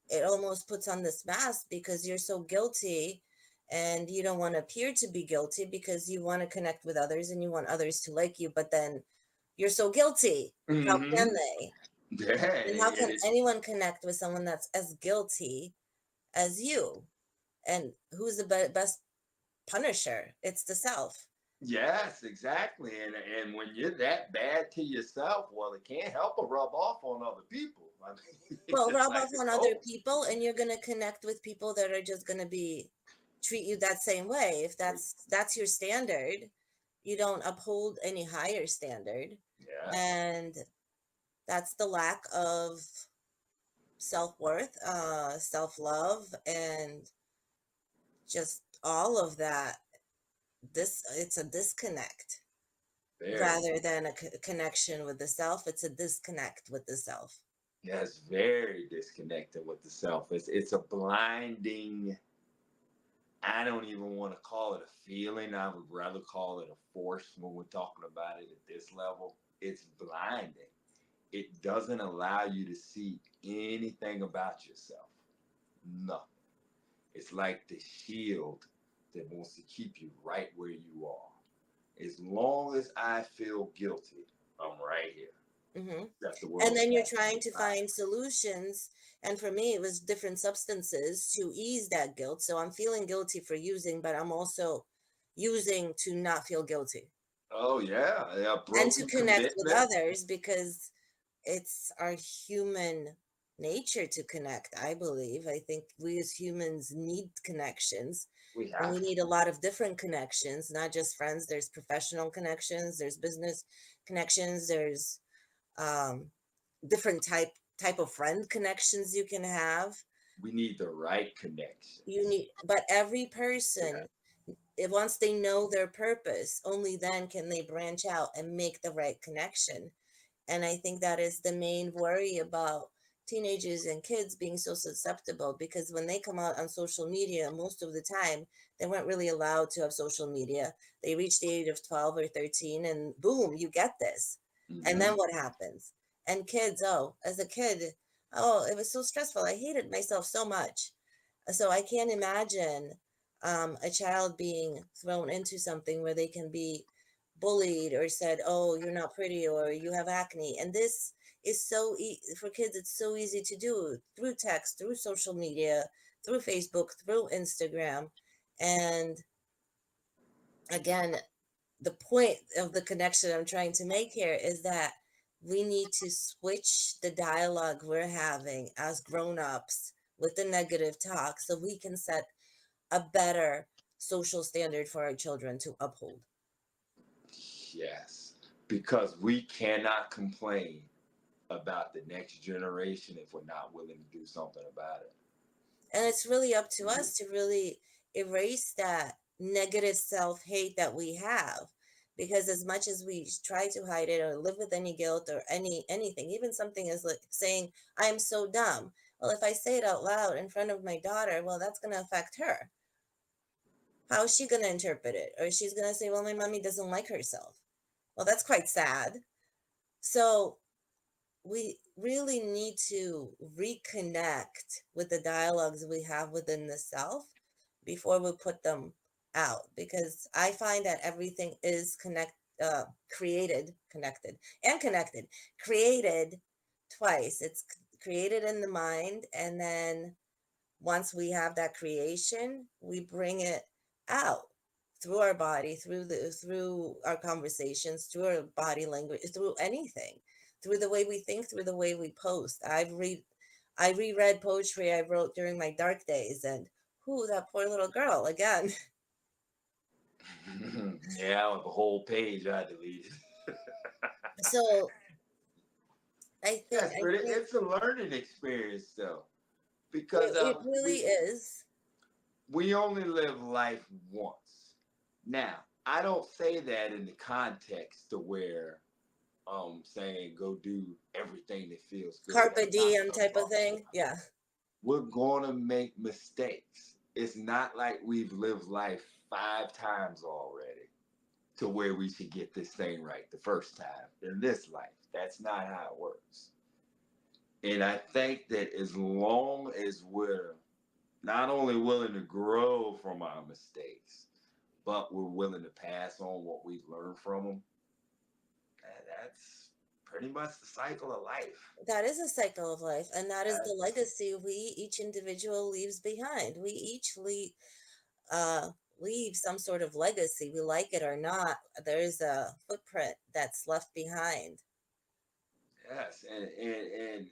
it almost puts on this mask because you're so guilty and you don't want to appear to be guilty because you want to connect with others and you want others to like you, but then you're so guilty. How can Mm-hmm. they? Yeah, And how and can it's anyone connect with someone that's as guilty as you? And who's the best punisher? It's the self. yes, exactly. And when you're that bad to yourself, well, it can't help but rub off on other people. I mean, Well, it's rub like off it on other goes. people, and you're gonna connect with people that are just gonna be treat you that same way. If that's your standard, you don't uphold any higher standard, Yes. and that's the lack of self-worth, self-love, and just all of that. This It's a disconnect Very. rather than a connection with the self. It's a disconnect with the self. Yes, very disconnected with the self. It's a blinding. I don't even want to call it a feeling. I would rather call it a force when we're talking about it at this level. It's blinding. It doesn't allow you to see anything about yourself. Nothing. It's like the shield that wants to keep you right where you are. As long as I feel guilty, I'm right here. Hmm. That's the And world then you're passing trying me to by. find solutions. And for me, it was different substances to ease that guilt. So I'm feeling guilty for using, but I'm also using to not feel guilty Oh yeah, yeah, and to broken connect with commitment. others because it's our human nature to connect. I believe. I think we as humans need connections, We and we have need a lot of different connections, not just friends. There's professional connections, there's business connections, there's um, different type of friend connections you can have. we need the right You connections. need, but every Yeah. person, once they know their purpose, only then can they branch out and make the right connection. And I think that is the main worry about teenagers and kids being so susceptible, because when they come out on social media, most of the time they weren't really allowed to have social media. They reach the age of 12 or 13 and boom, you get this. And then Hmm. what happens? And kids, oh, as a kid, oh, it was so stressful. I hated myself so much. So I can't imagine a child being thrown into something where they can be bullied or said, "Oh, you're not pretty," or "You have acne." And this is for kids. It's so easy to do through text, through social media, through Facebook, through Instagram. And again, the point of the connection I'm trying to make here is that we need to switch the dialogue we're having as grown-ups with the negative talk so we can set a better social standard for our children to uphold. Yes, because we cannot complain about the next generation if we're not willing to do something about it. And it's really up to us to really erase that negative self-hate that we have, because as much as we try to hide it or live with any guilt or anything, even something as like saying I am so dumb, well, if I say it out loud in front of my daughter, well, that's going to affect her. How is she going to interpret it? Or she's going to say, well, my mommy doesn't like herself. Well, that's quite sad. So we really need to reconnect with the dialogues we have within the self before we put them out, because I find that everything is created, connected, and connected, created twice. It's created in the mind, and then once we have that creation, we bring it out through our body, through our conversations, through our body language, through anything, through the way we think, through the way we post. I reread poetry I wrote during my dark days, and who, that poor little girl again. Yeah, the whole page I deleted. So Yes, I but think it's a learning experience though, because it really is. we only live life once. Now, I don't say that in the context to where saying go do everything that feels good. Carpe That's not diem what I'm type of talking thing. about. Yeah. We're gonna make mistakes. It's not like we've lived life 5 times already to where we should get this thing right the first time in this life. That's not how it works. And I think that as long as we're not only willing to grow from our mistakes, but we're willing to pass on what we've learned from them, that's pretty much the cycle of life. That is a cycle of life, and that is the That's, legacy we each individual leaves behind. We each uh, leave some sort of legacy, we like it or not. There is a footprint that's left behind. yes, and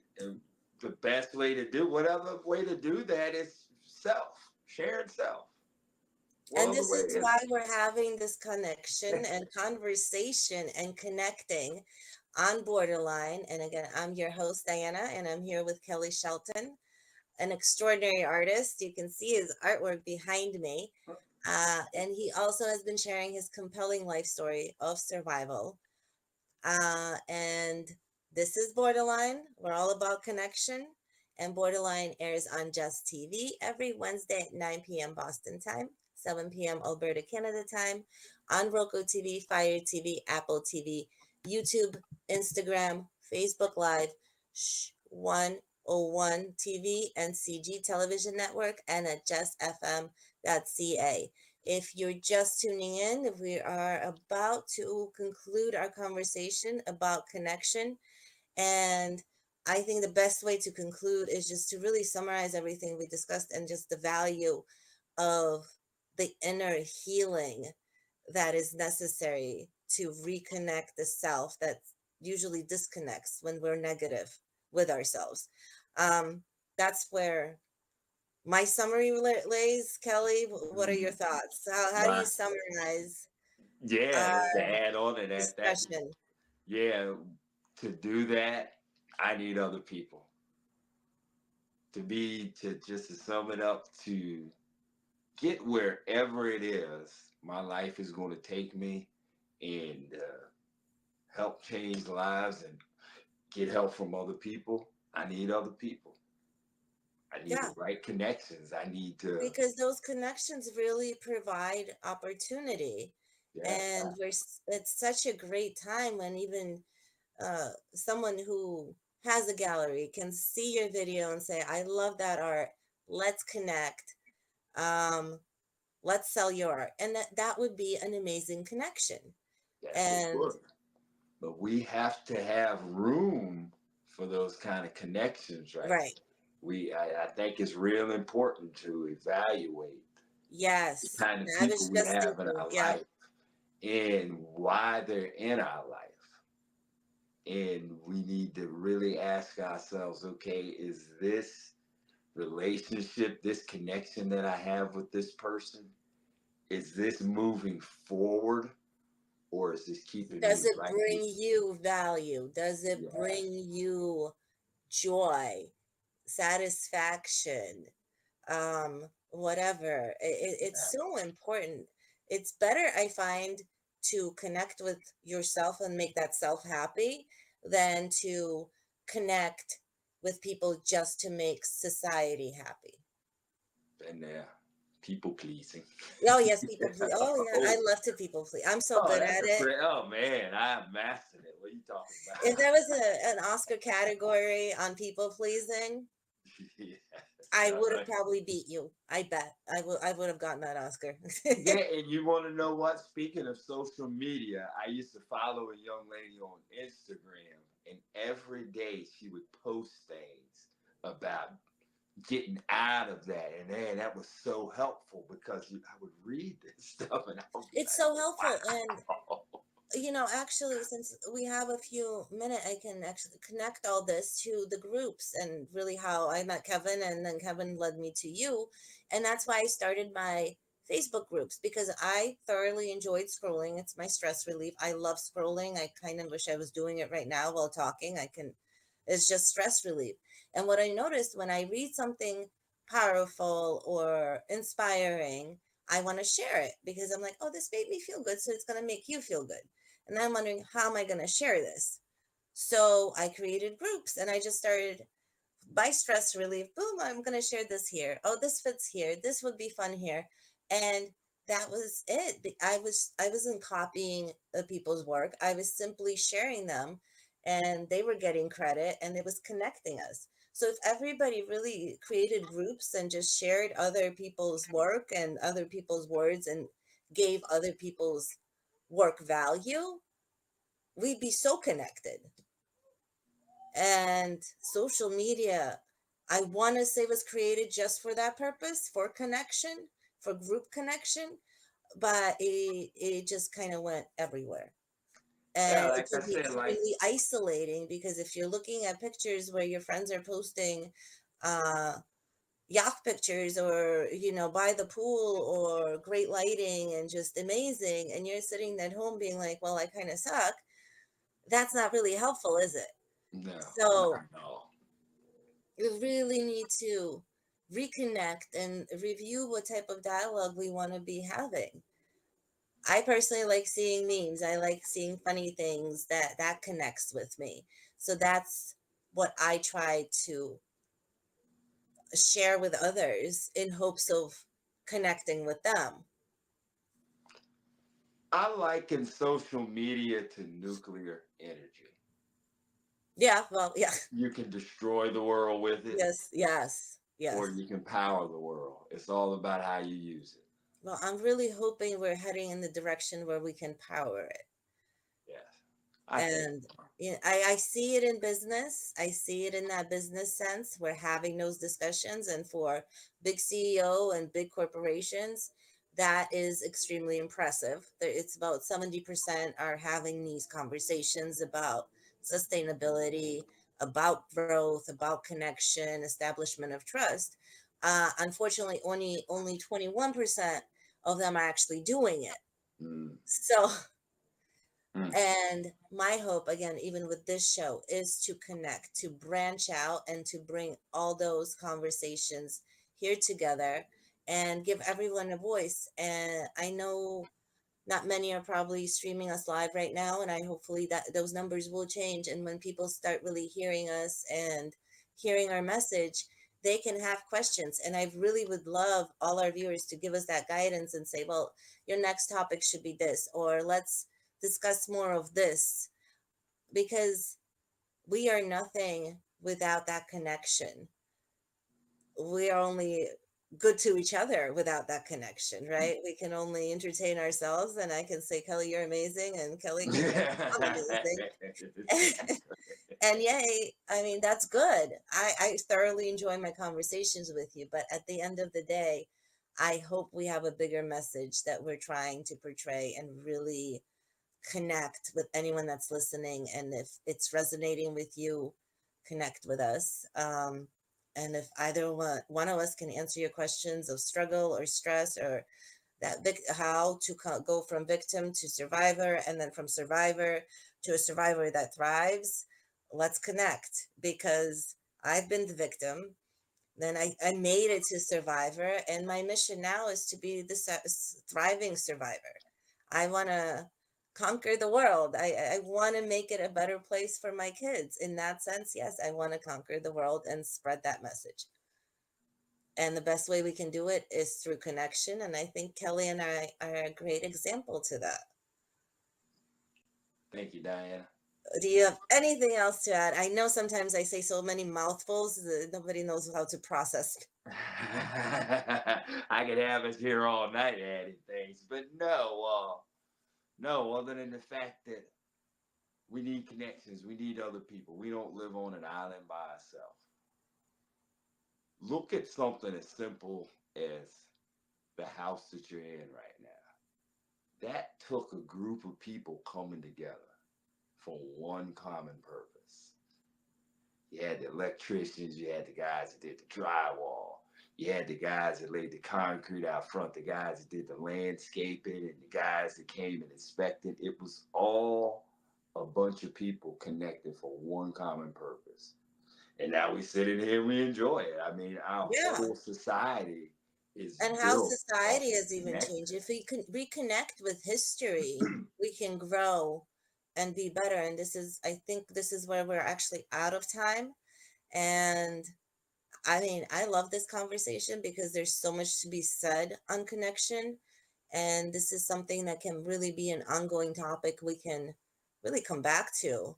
the best way to do whatever way to do that is self, shared self. What And other this way is is why we're having this connection it? and conversation and connecting on Borderline. And again, I'm your host, Diana, and I'm here with Kelly Shelton, an extraordinary artist. You can see his artwork behind me. And he also has been sharing his compelling life story of survival. And this is Borderline. We're all about connection. And Borderline airs on Just TV every Wednesday at 9 p.m. Boston time, 7 p.m. Alberta, Canada time, on Roku TV, Fire TV, Apple TV, YouTube, Instagram, Facebook Live, 101 TV, and CG Television Network, and at justfm.ca. If you're just tuning in, we are about to conclude our conversation about connection. And I think the best way to conclude is just to really summarize everything we discussed and just the value of the inner healing that is necessary to reconnect the self that usually disconnects when we're negative with ourselves. Um, that's where my summary lays. Kelly, what are your thoughts? How do you My, summarize yeah, our just to add on to that discussion? yeah, to do that, I need other people to just to sum it up, to get wherever it is my life is going to take me, and help change lives and get help from other people. I need other people. I need Yeah, the right connections. I need to, because those connections really provide opportunity. yes, And it's such a great time when even someone who has a gallery can see your video and say, I love that art. Let's connect. Um, let's sell your art. And that would be an amazing connection. yes, it And would. But we have to have room for those kind of connections, right? right. I think it's real important to evaluate the Yes. kind of I was people we just have in thinking, our yeah. life and why they're in our life. And we need to really ask ourselves, okay, is this relationship, this connection that I have with this person, is this moving forward, or is this keeping me Does it right here? bring you value? Does it bring Yes, you joy, satisfaction, whatever? It's yes, so important. It's better, I find, to connect with yourself and make that self happy than to connect with people just to make society happy. and people pleasing. Oh yes, people please. Oh yeah, I oh, love to people please. I'm so oh, good that's at a it. pretty. Oh man, I mastered it. What are you talking If about? there was an Oscar category on people pleasing, Yes, I would have probably beat you. I bet I would have gotten that Oscar. yeah, and you want to know what? Speaking of social media, I used to follow a young lady on Instagram, and every day she would post things about getting out of that. And man, that was so helpful because I would read this stuff and I would be It's like, so helpful. And wow. actually, since we have a few minutes, I can actually connect all this to the groups and really how I met Kevin, and then Kevin led me to you. And that's why I started my Facebook groups, because I thoroughly enjoyed scrolling. It's my stress relief. I love scrolling. I kind of wish I was doing it right now while talking. It's just stress relief. And what I noticed when I read something powerful or inspiring, I want to share it because I'm like, oh, this made me feel good. So it's going to make you feel good. And I'm wondering, how am I going to share this? So I created groups and I just started by stress relief. Boom, I'm going to share this here. Oh, this fits here. This would be fun here. And that was it. I wasn't copying people's work. I was simply sharing them, and they were getting credit, and it was connecting us. So if everybody really created groups and just shared other people's work and other people's words and gave other people's work value, we'd be so connected. And social media, I want to say, was created just for that purpose, for connection, for group connection, but it just kind of went everywhere. Yeah, And it like I can be said, like, extremely isolating, because if you're looking at pictures where your friends are posting uh yacht pictures, or by the pool, or great lighting and just amazing, and you're sitting at home being like, well, I kind of suck, that's not really helpful, is it? no, not So at all. we really need to reconnect and review what type of dialogue we want to be having. I personally like seeing memes. I like seeing funny things that connects with me. So that's what I try to share with others in hopes of connecting with them. I liken social media to nuclear energy. Yeah, well, yeah. You can destroy the world with it, Yes, yes, or yes. you can power the world. It's all about how you use it. Well, I'm really hoping we're heading in the direction where we can power it. Yes, I think. And I see it in business. I see it in that business sense. We're having those discussions. And for big CEO and big corporations, that is extremely impressive. It's about 70% are having these conversations about sustainability, about growth, about connection, establishment of trust. Unfortunately, only 21% of them are actually doing it. Mm, So mm. and my hope, again, even with this show, is to connect, to branch out, and to bring all those conversations here together and give everyone a voice. And I know not many are probably streaming us live right now, and I hopefully that those numbers will change. And when people start really hearing us and hearing our message, they can have questions. And I really would love all our viewers to give us that guidance and say, well, your next topic should be this, or let's discuss more of this, because we are nothing without that connection. We are only good to each other without that connection, right? We can only entertain ourselves, and I can say, Kelly, you're amazing, and Kelly can say, I'm amazing. And yay, I mean, that's good. I thoroughly enjoy my conversations with you, but at the end of the day, I hope we have a bigger message that we're trying to portray and really connect with anyone that's listening. And if it's resonating with you, connect with us. And if either one of us can answer your questions of struggle or stress, or how to go from victim to survivor, and then from survivor to a survivor that thrives, let's connect, because I've been the victim, then I made it to survivor, and my mission now is to be the thriving survivor. I want to conquer the world. I want to make it a better place for my kids. In that sense, yes, I want to conquer the world and spread that message. And the best way we can do it is through connection. And I think Kelly and I are a great example to that. Thank you, Diana. Do you have anything else to add? I know sometimes I say so many mouthfuls that nobody knows how to process. I could have us here all night adding things, but no, other than the fact that we need connections, we need other people. We don't live on an island by ourselves. Look at something as simple as the house that you're in right now. That took a group of people coming together for one common purpose. You had the electricians, you had the guys that did the drywall, you had the guys that laid the concrete out front, the guys that did the landscaping, and the guys that came and inspected. It was all a bunch of people connected for one common purpose. And now we sit in here and we enjoy it. I mean, our Yeah. whole society is And how built off society of has even changed. connection. If we can reconnect with history, we can grow and be better. And I think this is where we're actually out of time. And I mean, I love this conversation because there's so much to be said on connection. And this is something that can really be an ongoing topic we can really come back to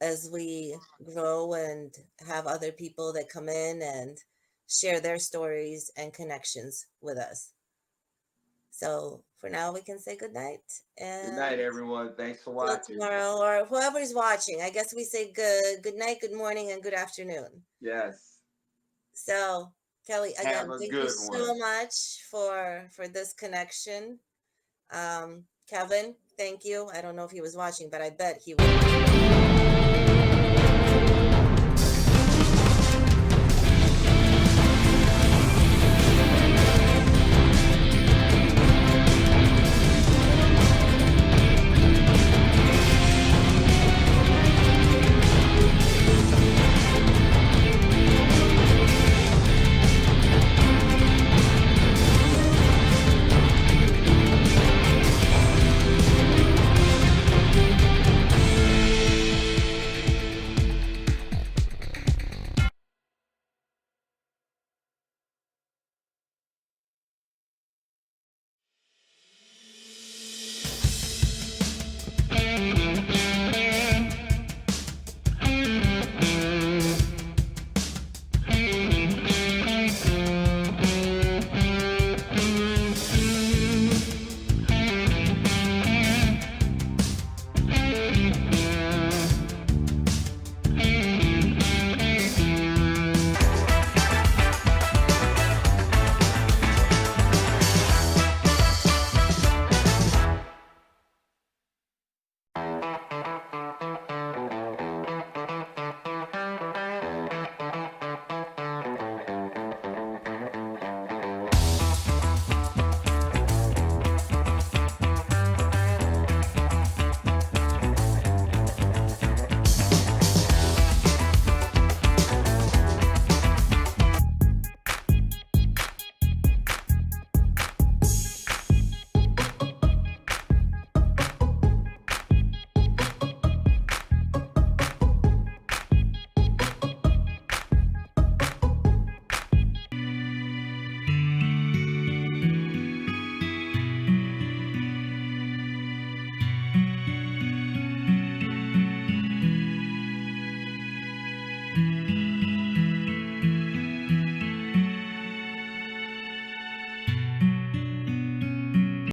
as we grow and have other people that come in and share their stories and connections with us. So for now, we can say good night Good night, and everyone. Thanks for till watching. tomorrow, or whoever's watching. I guess we say good night, good morning, and good afternoon. Yes. So Kelly, Have again, a thank you good so one. much for this connection. Kevin, thank you. I don't know if he was watching, but I bet he was.